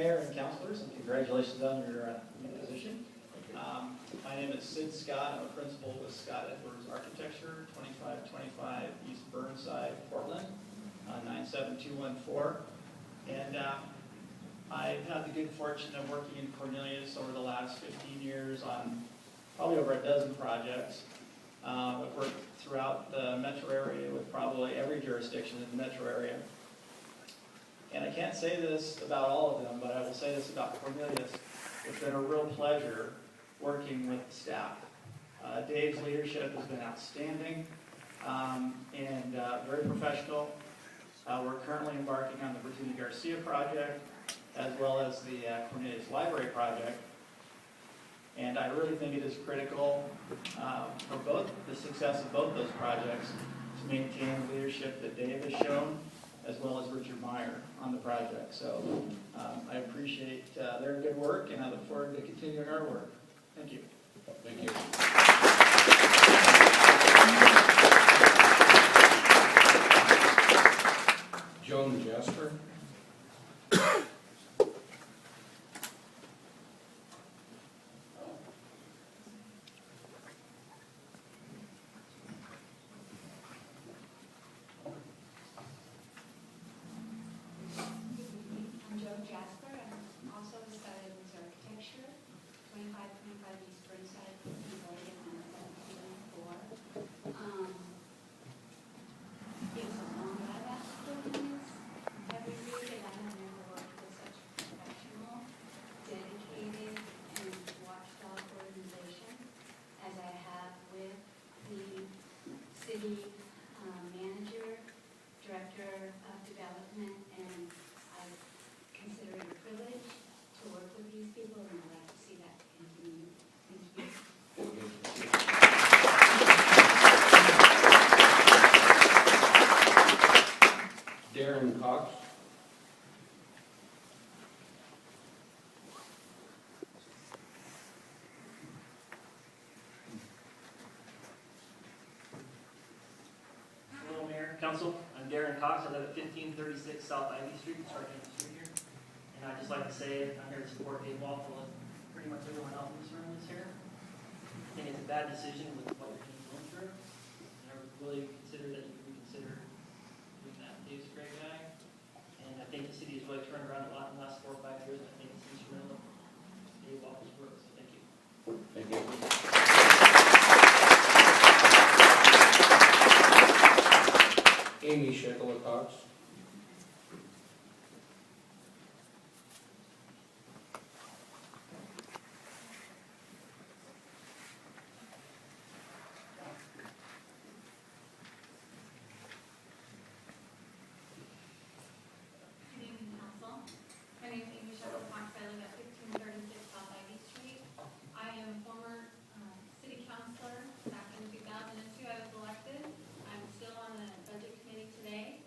Mayor and councilors, and congratulations on your new position. My name is Sid Scott. I'm a principal with Scott Edwards Architecture, 2525 East Burnside, Portland, 97214. And I've had the good fortune of working in Cornelius over the last 15 years on probably over a dozen projects. I've worked throughout the metro area with probably every jurisdiction in the metro area. And I can't say this about all of them, but I will say this about Cornelius. It's been a real pleasure working with the staff. Dave's leadership has been outstanding and very professional. We're currently embarking on the Virginia Garcia project, as well as the Cornelius Library project. And I really think it is critical for both the success of both those projects to maintain the leadership that Dave has shown, as well as Richard Meyer on the project. So I appreciate their good work, and I look forward to continuing our work. Thank you. Thank you. Joan Jasper. City Manager, Director of Development, and I consider it a privilege to work with these people, and I'd like to see that continue. Thank you. Darren Cox. Council, I'm Darren Cox. I live at 1536 South Ivy Street, Sargent Street here. And I'd just like to say I'm here to support Dave Waffle and pretty much everyone else in this room is here. I think it's a bad decision with what your team's going through. And I would really consider that you reconsider doing that. Dave's a great guy. And I think the city has really turned around a lot in the last 4 or 5 years. And I think it's instrumental in Dave Waffle's work. So thank you. Thank you. Amy Sheckler Cox. Good evening, Council. My name is Amy Sheckler Cox. I live at 1536 South Ivy Street. I am a former city councilor. Back in 2002, I was elected. I'm still on the budget committee today.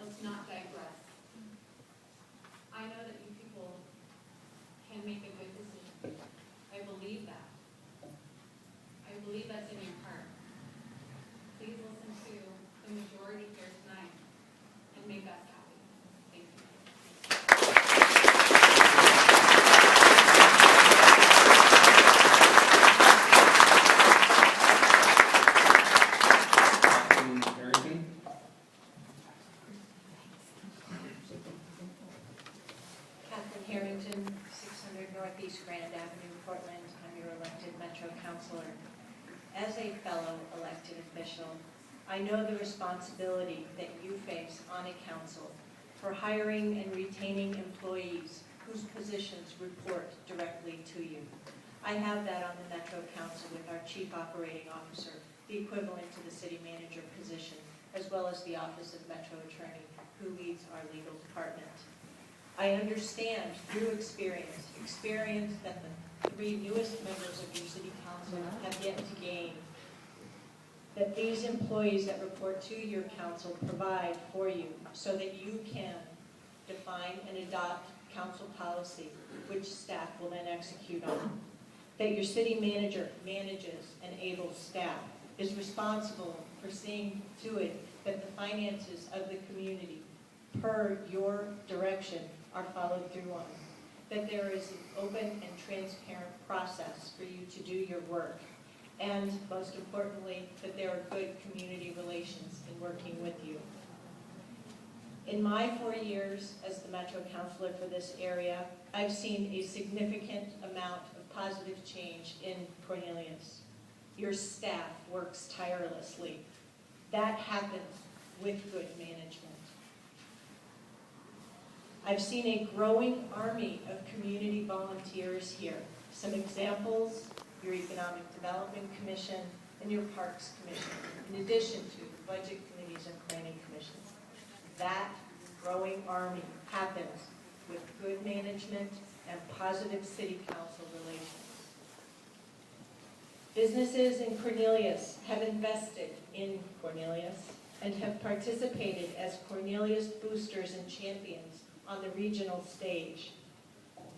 let's not digress. I know that you people can make a good decision. I believe that. I believe that's in your heart. Please listen to the majority here tonight and make us happy. Thank you. Kathryn Harrington. Kathryn Harrington, 600 Northeast Grand Avenue, Portland. I'm your elected Metro Councilor. As a fellow elected official, I know the responsibility that you face on a council for hiring and retaining employees whose positions report directly to you. I have that on the Metro Council with our Chief Operating Officer, the equivalent to the City Manager position, as well as the Office of Metro Attorney, who leads our legal department. I understand through experience that the 3 newest members of your City Council have yet to gain, that these employees that report to your council provide for you so that you can define and adopt council policy, which staff will then execute on. That your city manager manages and enables staff, is responsible for seeing to it that the finances of the community, per your direction, are followed through on. That there is an open and transparent process for you to do your work. And most importantly, that there are good community relations in working with you. In my 4 years as the Metro Councilor for this area, I've seen a significant amount of positive change in Cornelius. Your staff works tirelessly. That happens with good management. I've seen a growing army of community volunteers here. Some examples: your Economic Development Commission and your Parks Commission, in addition to the Budget Committees and Planning Commissions. That growing army happens with good management and positive city council relations. Businesses in Cornelius have invested in Cornelius and have participated as Cornelius boosters and champions on the regional stage.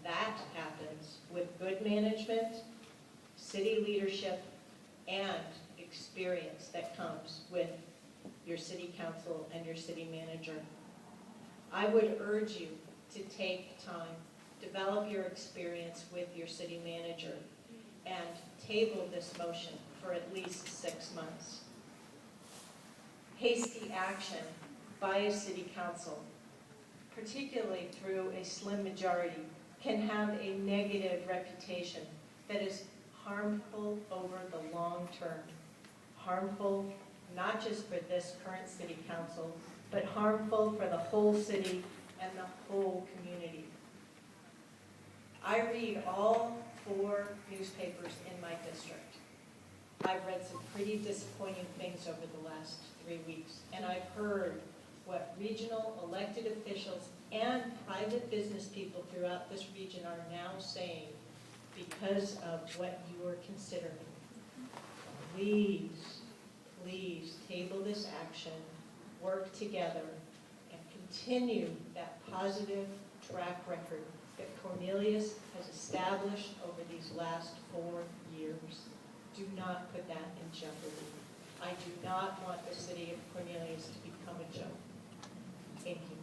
That happens with good management, city leadership, and experience that comes with your city council and your city manager. I would urge you to take time, develop your experience with your city manager, and table this motion for at least 6 months. Hasty action by a city council, particularly through a slim majority, can have a negative reputation that is harmful over the long term. Harmful not just for this current city council, but harmful for the whole city and the whole community. I read all 4 newspapers in my district. I've read some pretty disappointing things over the last 3 weeks, and I've heard what regional elected officials and private business people throughout this region are now saying because of what you are considering. Please, please table this action, work together, and continue that positive track record that Cornelius has established over these last 4 years. Do not put that in jeopardy. I do not want the city of Cornelius to become a joke. Thank you.